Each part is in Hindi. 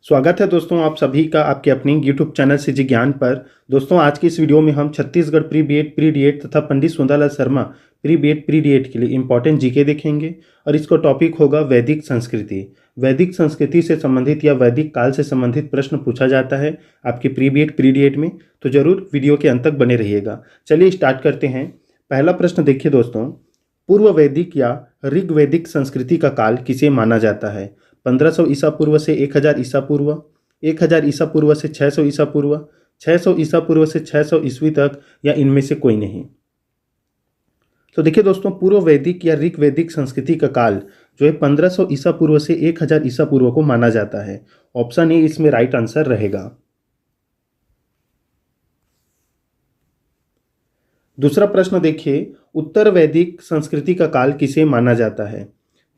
स्वागत है दोस्तों आप सभी का आपके अपने यूट्यूब चैनल सिजी ज्ञान पर। दोस्तों आज की इस वीडियो में हम Chhattisgarh pre BEd pre DEd तथा Pandit Sundarlal Sharma pre BEd pre DEd के लिए इंपॉर्टेंट जीके देखेंगे और इसको टॉपिक होगा वैदिक संस्कृति। वैदिक संस्कृति से संबंधित या वैदिक काल से संबंधित प्रश्न पूछा जाता है आपके प्री बीएड प्री डीएड में, तो जरूर वीडियो के अंत तक बने रहिएगा। चलिए स्टार्ट करते हैं। पहला प्रश्न देखिए दोस्तों, पूर्व वैदिक या ऋग्वैदिक संस्कृति का काल किसे माना जाता है? 1500 ईसा पूर्व से 1000 ईसा पूर्व, 1000 ईसा पूर्व से 600 ईसा पूर्व, 600 ईसा पूर्व से 600 ईस्वी तक, या इनमें से कोई नहीं। तो देखिए दोस्तों, पूर्व वैदिक या ऋग्वैदिक संस्कृति का काल जो है 1500 ईसा पूर्व से 1000 ईसा पूर्व को माना जाता है। ऑप्शन ए इसमें राइट आंसर रहेगा। दूसरा प्रश्न देखिए, उत्तर वैदिक संस्कृति का काल किसे माना जाता है?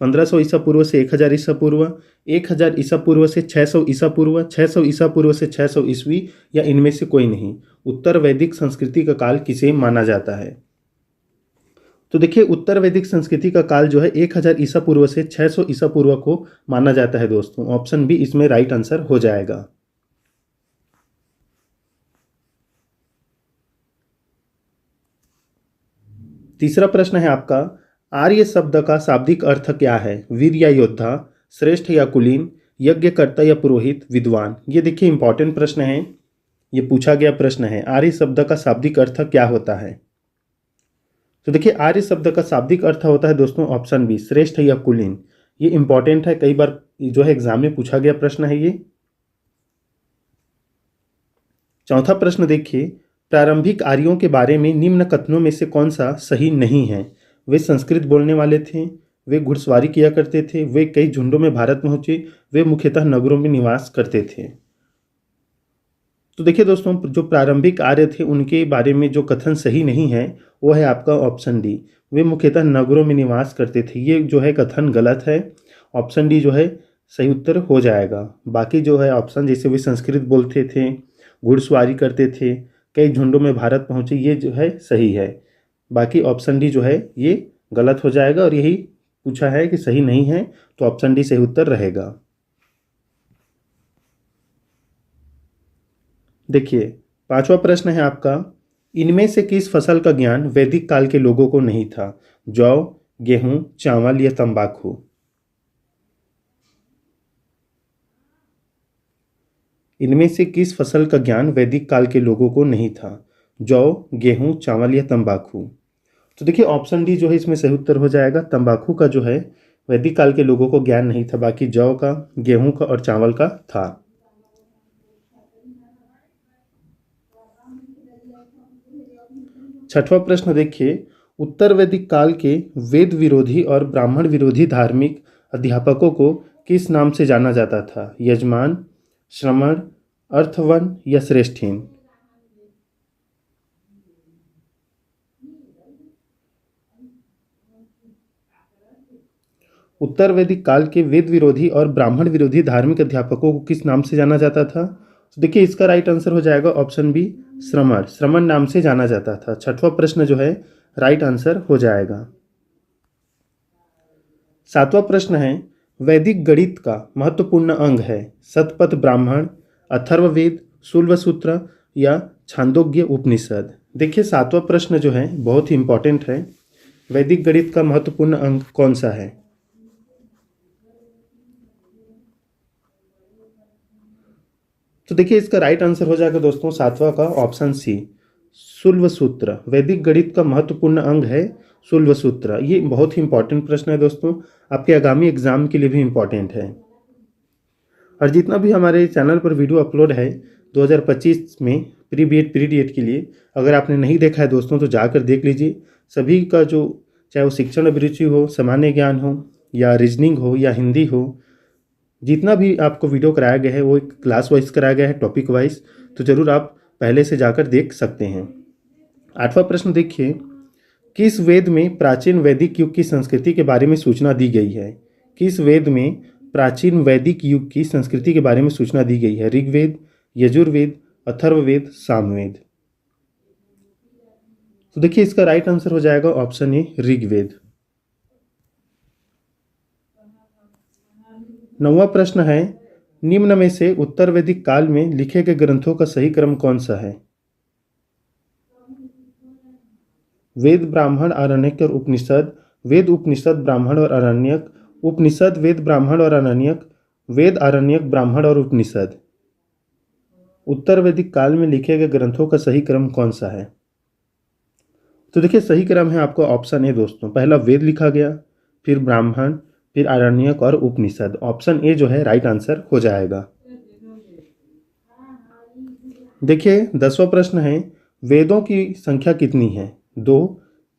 1500 ईसा पूर्व से 1000 ईसा पूर्व, 1000 ईसा पूर्व से 600 ईसा पूर्व, 600 ईसा पूर्व से 600 ईस्वी, या इनमें से कोई नहीं। उत्तर वैदिक संस्कृति का काल किसे माना जाता है? तो देखिए, उत्तर वैदिक संस्कृति का काल जो है 1000 ईसा पूर्व से 600 ईसा पूर्व को माना जाता है दोस्तों। ऑप्शन बी इसमें राइट आंसर हो जाएगा। तीसरा प्रश्न है आपका, आर्य शब्द का शाब्दिक अर्थ क्या है? वीर या योद्धा, श्रेष्ठ या कुलीन, यज्ञकर्ता या पुरोहित, विद्वान। ये देखिए इंपॉर्टेंट प्रश्न है, ये पूछा गया प्रश्न है। आर्य शब्द का शाब्दिक अर्थ क्या होता है? तो देखिए, आर्य शब्द का शाब्दिक अर्थ होता है दोस्तों ऑप्शन बी, श्रेष्ठ या कुलीन। ये इंपॉर्टेंट है, कई बार जो है एग्जाम में पूछा गया प्रश्न है ये। चौथा प्रश्न देखिए, प्रारंभिक आर्यों के बारे में निम्न कथनों में से कौन सा सही नहीं है? वे संस्कृत बोलने वाले थे, वे घुड़सवारी किया करते थे, वे कई झुंडों में भारत पहुंचे, वे मुख्यतः नगरों में निवास करते थे। तो देखिए दोस्तों, जो प्रारंभिक आर्य थे उनके बारे में जो कथन सही नहीं है वो है आपका ऑप्शन डी, वे मुख्यतः नगरों में निवास करते थे। ये जो है कथन गलत है। ऑप्शन डी जो है सही उत्तर हो जाएगा। बाकी जो है ऑप्शन, जैसे वे संस्कृत बोलते थे, घुड़सवारी करते थे, कई झुंडों में भारत पहुंचे, ये जो है सही है। बाकी ऑप्शन डी जो है ये गलत हो जाएगा और यही पूछा है कि सही नहीं है, तो ऑप्शन डी सही उत्तर रहेगा। देखिए, पांचवा प्रश्न है आपका, इनमें से किस फसल का ज्ञान वैदिक काल के लोगों को नहीं था? जौ, गेहूं, चावल या तंबाकू। इनमें से किस फसल का ज्ञान वैदिक काल के लोगों को नहीं था? जौ, गेहूं, चावल या तंबाकू। तो देखिए ऑप्शन डी जो है इसमें सही उत्तर हो जाएगा। तंबाकू का जो है वैदिक काल के लोगों को ज्ञान नहीं था, बाकी जौ का, गेहूं का और चावल का था। छठवां प्रश्न देखिए, उत्तर वैदिक काल के वेद विरोधी और ब्राह्मण विरोधी धार्मिक अध्यापकों को किस नाम से जाना जाता था? यजमान, श्रमण, अर्थवन या श्रेष्ठीन। उत्तर वैदिक काल के वेद विरोधी और ब्राह्मण विरोधी धार्मिक अध्यापकों को किस नाम से जाना जाता था? तो देखिए इसका राइट आंसर हो जाएगा ऑप्शन बी, श्रमण। श्रमण नाम से जाना जाता था। छठवां प्रश्न जो है राइट आंसर हो जाएगा। सातवां प्रश्न है, वैदिक गणित का महत्वपूर्ण अंग है शतपथ ब्राह्मण, अथर्ववेद, शूल्वसूत्र या छांदोग्य उपनिषद। देखिए सातवां प्रश्न जो है बहुत ही इंपॉर्टेंट है। वैदिक गणित का महत्वपूर्ण अंग कौन सा है? तो देखिए इसका राइट आंसर हो जाएगा दोस्तों सातवां का ऑप्शन सी, शूल्वसूत्र। वैदिक गणित का महत्वपूर्ण अंग है शूल्वसूत्र। ये बहुत ही इंपॉर्टेंट प्रश्न है दोस्तों, आपके आगामी एग्जाम के लिए भी इंपॉर्टेंट है। और जितना भी हमारे चैनल पर वीडियो अपलोड है 2025 में प्री बीएड प्री डीएड के लिए, अगर आपने नहीं देखा है दोस्तों तो जाकर देख लीजिए। सभी का जो, चाहे वो शिक्षण अभिरुचि हो, सामान्य ज्ञान हो, या रीजनिंग हो, या हिंदी हो, जितना भी आपको वीडियो कराया गया है वो एक क्लास वाइज कराया गया है, टॉपिक वाइज। तो ज़रूर आप पहले से जाकर देख सकते हैं। आठवां प्रश्न देखिए, किस वेद में प्राचीन वैदिक युग की संस्कृति के बारे में सूचना दी गई है? किस वेद में प्राचीन वैदिक युग की संस्कृति के बारे में सूचना दी गई है? ऋग्वेद, यजुर्वेद, अथर्ववेद, सामवेद। तो देखिए इसका राइट आंसर हो जाएगा ऑप्शन ए, ऋग्वेद। नौवां प्रश्न है, निम्न में से उत्तर वैदिक काल में लिखे गए ग्रंथों का सही क्रम कौन सा है? वेद, ब्राह्मण, आरण्यक और उपनिषद, वेद, उपनिषद, ब्राह्मण और आरण्यक, उपनिषद, वेद, ब्राह्मण और आरण्यक, वेद, आरण्यक, ब्राह्मण और उपनिषद। उत्तर वैदिक काल में लिखे गए ग्रंथों का सही क्रम कौन सा है? तो देखिए सही क्रम है आपको ऑप्शन ए दोस्तों, पहला वेद लिखा गया, फिर ब्राह्मण, फिर आरण्यक और उपनिषद। ऑप्शन ए जो है राइट आंसर हो जाएगा। देखिए 10वां प्रश्न है, वेदों की संख्या कितनी है? 2,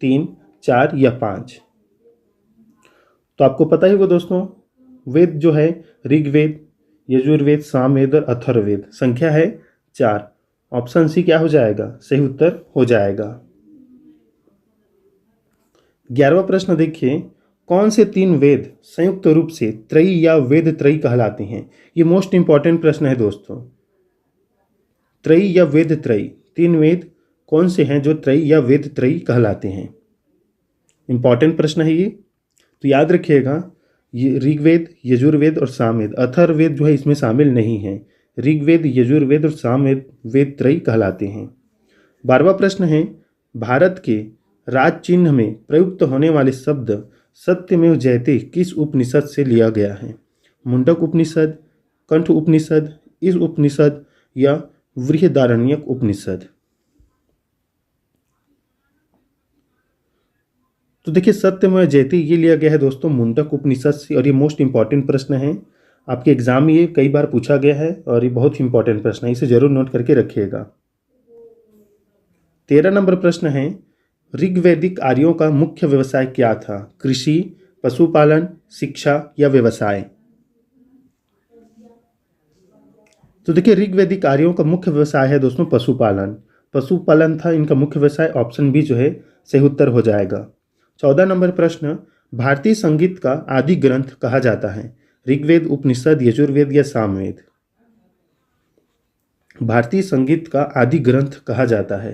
3, 4 या 5? तो आपको पता ही होगा दोस्तों, वेद जो है ऋग्वेद, यजुर्वेद, सामवेद और अथर्ववेद। संख्या है 4। ऑप्शन सी क्या हो जाएगा? सही उत्तर हो जाएगा। 11वां प्रश्न देखिए, कौन से 3 वेद संयुक्त रूप से त्रयी या वेद त्रयी कहलाते हैं? ये मोस्ट इंपॉर्टेंट प्रश्न है दोस्तों। त्रयी या वेद त्रयी, 3 वेद कौन से हैं जो त्रयी या वेद त्रयी कहलाते हैं? इंपॉर्टेंट प्रश्न है ये, तो याद रखिएगा। ये ऋग्वेद, यजुर्वेद और सामवेद। अथर्ववेद जो है इसमें शामिल नहीं है। ऋग्वेद, यजुर्वेद और सामवेद वेद त्रयी कहलाते हैं। 12वां प्रश्न है, भारत के राज चिन्ह में प्रयुक्त होने वाले शब्द सत्यमेव जयते किस उपनिषद से लिया गया है? मुंडक उपनिषद, कंठ उपनिषद, इस उपनिषद या बृहदारण्यक उपनिषद। तो देखिए सत्यमेव जयते ये लिया गया है दोस्तों मुंडक उपनिषद से, और ये मोस्ट इंपॉर्टेंट प्रश्न है आपके एग्जाम में, ये कई बार पूछा गया है और ये बहुत ही इंपॉर्टेंट प्रश्न है, इसे जरूर नोट करके रखिएगा। 13 नंबर प्रश्न है, ऋग्वैदिक आर्यों का मुख्य व्यवसाय क्या था? कृषि, पशुपालन, शिक्षा या व्यवसाय? तो देखिए ऋग्वैदिक आर्यों का मुख्य व्यवसाय है दोस्तों पशुपालन। पशुपालन था इनका मुख्य व्यवसाय। ऑप्शन बी जो है सही उत्तर हो जाएगा। 14 नंबर प्रश्न, भारतीय संगीत का आदि ग्रंथ कहा जाता है? ऋग्वेद, उपनिषद, यजुर्वेद या सामवेद? भारतीय संगीत का आदि ग्रंथ कहा जाता है,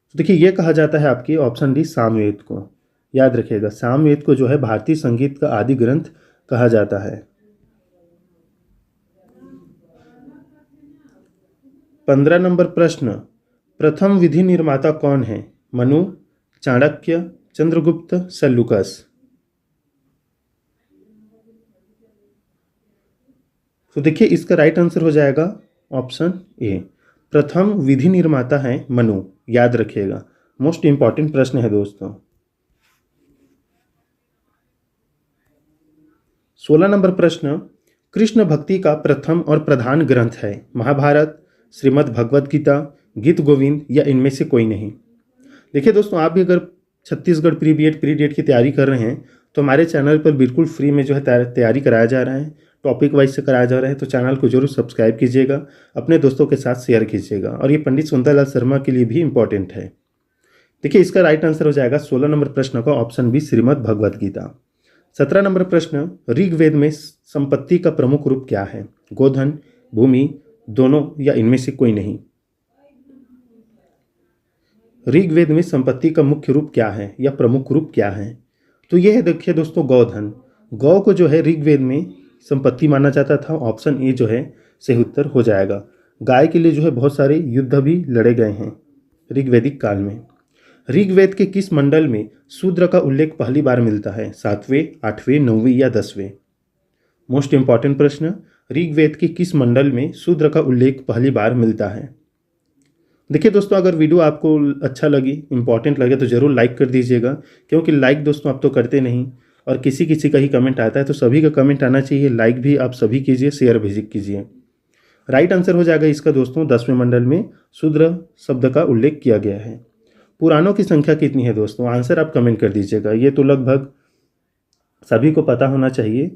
तो देखिए ये कहा जाता है आपकी ऑप्शन डी सामवेद को। याद रखिएगा सामवेद को जो है भारतीय संगीत का आदि ग्रंथ कहा जाता है। 15 नंबर प्रश्न, प्रथम विधि निर्माता कौन है? मनु, चाणक्य, चंद्रगुप्त, सेल्यूकस? तो देखिए इसका राइट आंसर हो जाएगा ऑप्शन ए, प्रथम विधि निर्माता है मनु। याद रखिएगा मोस्ट इंपॉर्टेंट प्रश्न है दोस्तों। 16 नंबर प्रश्न, कृष्ण भक्ति का प्रथम और प्रधान ग्रंथ है? महाभारत, श्रीमद् भगवद गीता, गीत गोविंद या इनमें से कोई नहीं? देखिए दोस्तों आप भी अगर छत्तीसगढ़ प्री बीएड प्री डेट की तैयारी कर रहे हैं तो हमारे चैनल पर बिल्कुल फ्री में जो है तैयारी कराया जा रहा है, टॉपिक वाइज से कराया जा रहा है, तो चैनल को जरूर सब्सक्राइब कीजिएगा, अपने दोस्तों के साथ शेयर कीजिएगा। और ये पंडित सुंदरलाल शर्मा के लिए भी इंपॉर्टेंट है। देखिए इसका राइट आंसर हो जाएगा 16 नंबर प्रश्न का option B, Shrimad Bhagavad Gita. 17 number प्रश्न, ऋग्वेद में संपत्ति का प्रमुख रूप क्या है? गोधन, भूमि, दोनों या इनमें से कोई नहीं? ऋग्वेद में संपत्ति का मुख्य रूप क्या है या प्रमुख रूप क्या है? तो यह है देखिए दोस्तों गौधन। गौ को जो है ऋग्वेद में संपत्ति माना जाता था। ऑप्शन ए जो है सही उत्तर हो जाएगा। गाय के लिए जो है बहुत सारे युद्ध भी लड़े गए हैं ऋग्वैदिक काल में। ऋग्वेद के किस मंडल में शूद्र का उल्लेख पहली बार मिलता है? 7वें, 8वें, 9वें या 10वें? मोस्ट इंपॉर्टेंट प्रश्न, ऋग्वेद के किस मंडल में शूद्र का उल्लेख पहली बार मिलता है? देखिए दोस्तों अगर वीडियो आपको अच्छा लगी, इंपॉर्टेंट लगे तो ज़रूर लाइक कर दीजिएगा, क्योंकि लाइक दोस्तों आप तो करते नहीं और किसी किसी का ही कमेंट आता है, तो सभी का कमेंट आना चाहिए। लाइक भी आप सभी कीजिए, शेयर भी कीजिए। राइट आंसर हो जाएगा इसका दोस्तों 10वें मंडल में शूद्र शब्द का उल्लेख किया गया है। पुराणों की संख्या कितनी है दोस्तों? आंसर आप कमेंट कर दीजिएगा। ये तो लगभग सभी को पता होना चाहिए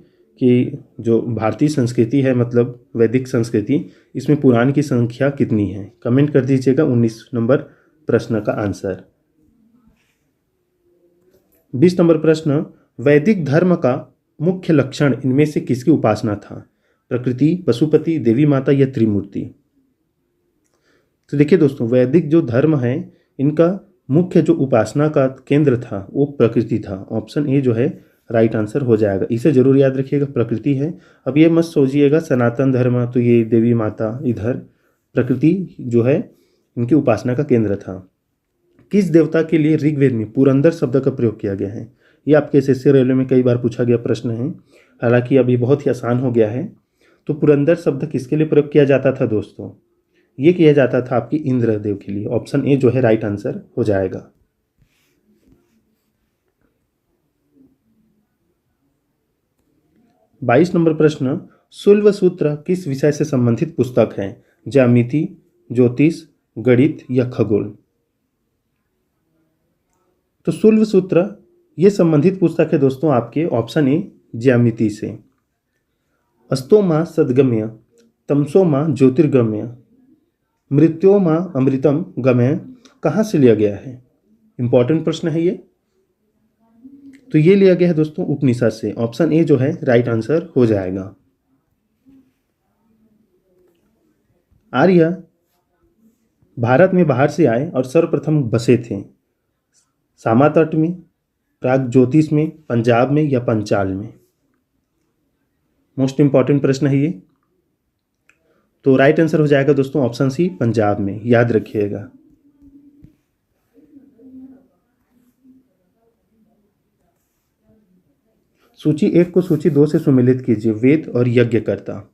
कि जो भारतीय संस्कृति है मतलब वैदिक संस्कृति, इसमें पुराण की संख्या कितनी है? कमेंट कर दीजिएगा 19 नंबर प्रश्न का आंसर। 20 नंबर प्रश्न, वैदिक धर्म का मुख्य लक्षण इनमें से किसकी उपासना था? प्रकृति, पशुपति, देवी माता या त्रिमूर्ति? तो देखिए दोस्तों वैदिक जो धर्म है इनका मुख्य जो उपासना का केंद्र था वो प्रकृति था। ऑप्शन ए जो है राइट आंसर हो जाएगा। इसे जरूर याद रखिएगा, प्रकृति है। अब ये मत सोचिएगा सनातन धर्म तो ये देवी माता, इधर प्रकृति जो है इनकी उपासना का केंद्र था। किस देवता के लिए ऋग्वेद में पुरंदर शब्द का प्रयोग किया गया है? ये आपके एसएससी रेलवे में कई बार पूछा गया प्रश्न है, हालांकि अभी बहुत ही आसान हो गया है। तो पुरंदर शब्द किसके लिए प्रयोग किया जाता था दोस्तों? ये किया जाता था आपके इंद्रदेव के लिए। ऑप्शन ए जो है राइट आंसर हो जाएगा। 22 नंबर प्रश्न, शुल्ब सूत्र किस विषय से संबंधित पुस्तक है? ज्यामिति, ज्योतिष, गणित या खगोल? तो शुल्ब सूत्र ये संबंधित पुस्तक है दोस्तों आपके ऑप्शन ए ज्यामिति से। अस्तोमा सद्गम्य, तमसोमा ज्योतिर्गम्य, मृत्योमा अमृतम गमय कहाँ से लिया गया है? इंपॉर्टेंट प्रश्न है ये। तो ये लिया गया है दोस्तों उपनिषद से। ऑप्शन ए जो है राइट आंसर हो जाएगा। आर्य भारत में बाहर से आए और सर्वप्रथम बसे थे सामा तट में, प्राग ज्योतिष में, पंजाब में या पंचाल में? मोस्ट इंपॉर्टेंट प्रश्न है ये। तो राइट आंसर हो जाएगा दोस्तों ऑप्शन सी पंजाब में, याद रखिएगा। सूची 1 को सूची 2 से सुमेलित कीजिए। वेद और यज्ञकर्ता,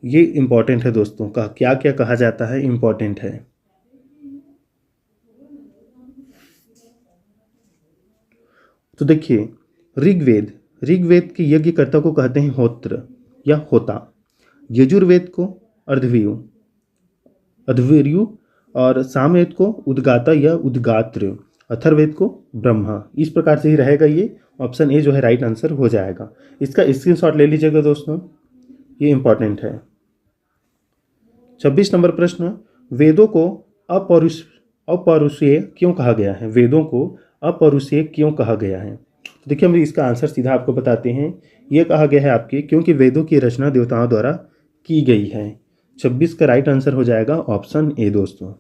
ये इंपॉर्टेंट है दोस्तों। का क्या क्या कहा जाता है, इंपॉर्टेंट है। तो देखिए ऋग्वेद के यज्ञकर्ता को कहते हैं होत्र या होता, यजुर्वेद को अध्वर्यु और सामवेद को उद्गाता या उद्गात्र, अथर्ववेद को ब्रह्मा। इस प्रकार से ही रहेगा ये। ऑप्शन ए जो है राइट आंसर हो जाएगा। इसका स्क्रीनशॉट ले लीजिएगा दोस्तों, ये इंपॉर्टेंट है। 26 नंबर प्रश्न, वेदों को अपौरुषेय क्यों कहा गया है? वेदों को अपौरुषेय क्यों कहा गया है? तो देखिए हम इसका आंसर सीधा आपको बताते हैं। ये कहा गया है आपके क्योंकि वेदों की रचना देवताओं द्वारा की गई है। 26 का राइट आंसर हो जाएगा ऑप्शन ए दोस्तों।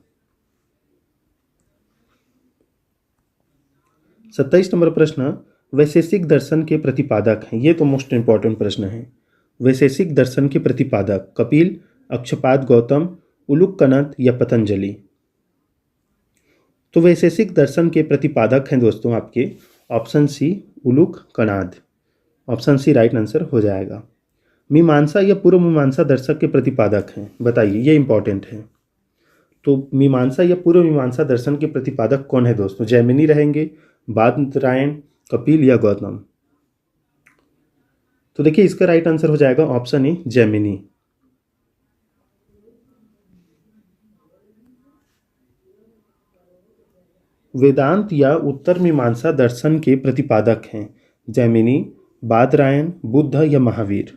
27 नंबर प्रश्न, वैशेषिक दर्शन के प्रतिपादक हैं। ये तो मोस्ट इंपॉर्टेंट प्रश्न है। वैशेषिक दर्शन के प्रतिपादक कपिल, अक्षपाद गौतम, उलूकनद या पतंजलि? तो वैशेषिक दर्शन के प्रतिपादक हैं दोस्तों आपके ऑप्शन सी उलूकनद। ऑप्शन सी राइट आंसर हो जाएगा। मीमांसा या पूर्व मीमांसा दर्शक के प्रतिपादक हैं, बताइए, ये इंपॉर्टेंट है। तो मीमांसा या पूर्व मीमांसा दर्शन के प्रतिपादक कौन है दोस्तों? जैमिनी रहेंगे, बादरायण, कपिल या गौतम? तो देखिए इसका राइट आंसर हो जाएगा ऑप्शन ए जैमिनी। वेदांत या उत्तर मीमांसा दर्शन के प्रतिपादक हैं जैमिनी, बादरायण, बुद्ध या महावीर?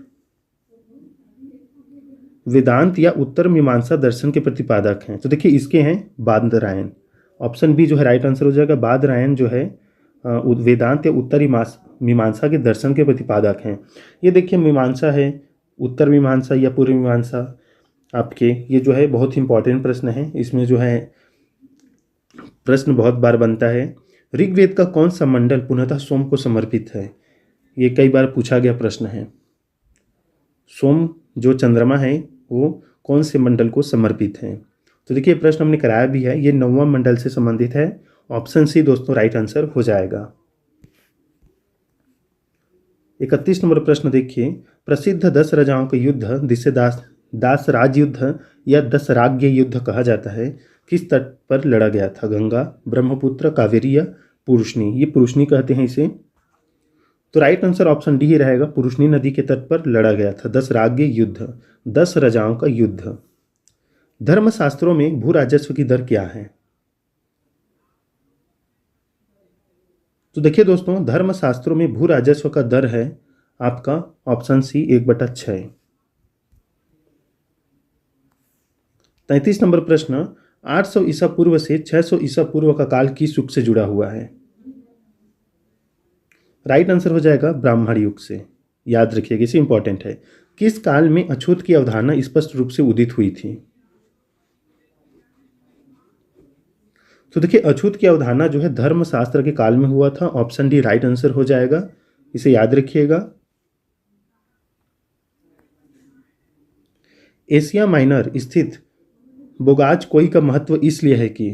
वेदांत या उत्तर मीमांसा दर्शन के प्रतिपादक हैं तो देखिए इसके हैं बादरायण। ऑप्शन बी जो है राइट आंसर हो जाएगा। बादरायण जो है वेदांत या उत्तर मीमांसा के दर्शन के प्रतिपादक हैं। ये देखिए मीमांसा है, उत्तर मीमांसा या पूर्व मीमांसा आपके, ये जो है बहुत ही इंपॉर्टेंट प्रश्न है। इसमें जो है प्रश्न बहुत बार बनता है। ऋग्वेद का कौन सा मंडल पुनः सोम को समर्पित है? ये कई बार पूछा गया प्रश्न है। सोम जो चंद्रमा है वो कौन से मंडल को समर्पित है? तो देखिए प्रश्न हमने कराया भी है, ये 9वां मंडल से संबंधित है। ऑप्शन सी दोस्तों राइट आंसर हो जाएगा। 31 नंबर प्रश्न देखिए, प्रसिद्ध 10 राजाओं का युद्ध जिसे दासराज युद्ध या दसराज्य युद्ध कहा जाता है किस तट पर लड़ा गया था? गंगा, ब्रह्मपुत्र, कावेरी या पुरुषनी? ये पुरुषनी कहते हैं इसे। तो राइट आंसर ऑप्शन डी ही रहेगा, पुरुषनी नदी के तट पर लड़ा गया था दसराज्य युद्ध, 10 राजाओं का युद्ध। धर्मशास्त्रों में भू राजस्व की दर क्या है? तो देखिए दोस्तों धर्मशास्त्रों में भू राजस्व का दर है आपका ऑप्शन सी 1/6। 33 नंबर प्रश्न, 800 ईसा पूर्व से 600 ईसा पूर्व का काल किस युग से जुड़ा हुआ है? राइट आंसर हो जाएगा ब्राह्मण युग से। याद रखिएगा, इसे इंपॉर्टेंट है। किस काल में अछूत की अवधारणा स्पष्ट रूप से उदित हुई थी? तो देखिए अछूत की अवधारणा जो है धर्मशास्त्र के काल में हुआ था। ऑप्शन डी राइट आंसर हो जाएगा, इसे याद रखिएगा। एशिया माइनर स्थित बोगाज-कोई का महत्व इसलिए है कि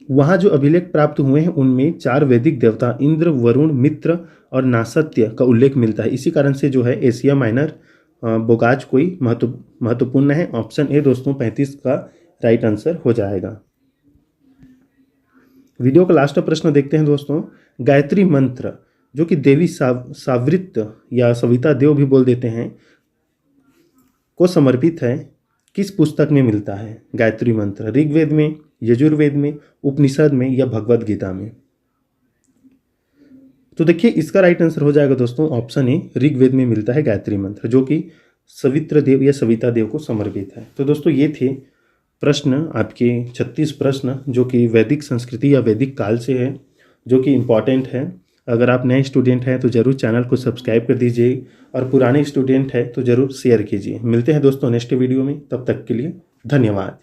वहाँ जो अभिलेख प्राप्त हुए हैं उनमें 4 वैदिक देवता इंद्र, वरुण, मित्र और नासत्य का उल्लेख मिलता है। इसी कारण से जो है एशिया माइनर बोगाज-कोई महत्वपूर्ण है। ऑप्शन ए दोस्तों 35 का राइट आंसर हो जाएगा। वीडियो का लास्ट प्रश्न देखते हैं दोस्तों। गायत्री मंत्र जो कि देवी सावित्री या सविता देव भी बोल देते हैं को समर्पित है, किस पुस्तक में मिलता है गायत्री मंत्र? ऋग्वेद में, यजुर्वेद में, उपनिषद में या भगवद गीता में? तो देखिए इसका राइट आंसर हो जाएगा दोस्तों ऑप्शन ए, ऋग्वेद में मिलता है गायत्री मंत्र जो कि सवित्र देव या सविता देव को समर्पित है। तो दोस्तों ये थे प्रश्न, आपके 36 प्रश्न जो कि वैदिक संस्कृति या वैदिक काल से है, जो कि इम्पॉर्टेंट है। अगर आप नए स्टूडेंट हैं तो ज़रूर चैनल को सब्सक्राइब कर दीजिए और पुराने स्टूडेंट हैं तो ज़रूर शेयर कीजिए। मिलते हैं दोस्तों नेक्स्ट वीडियो में, तब तक के लिए धन्यवाद।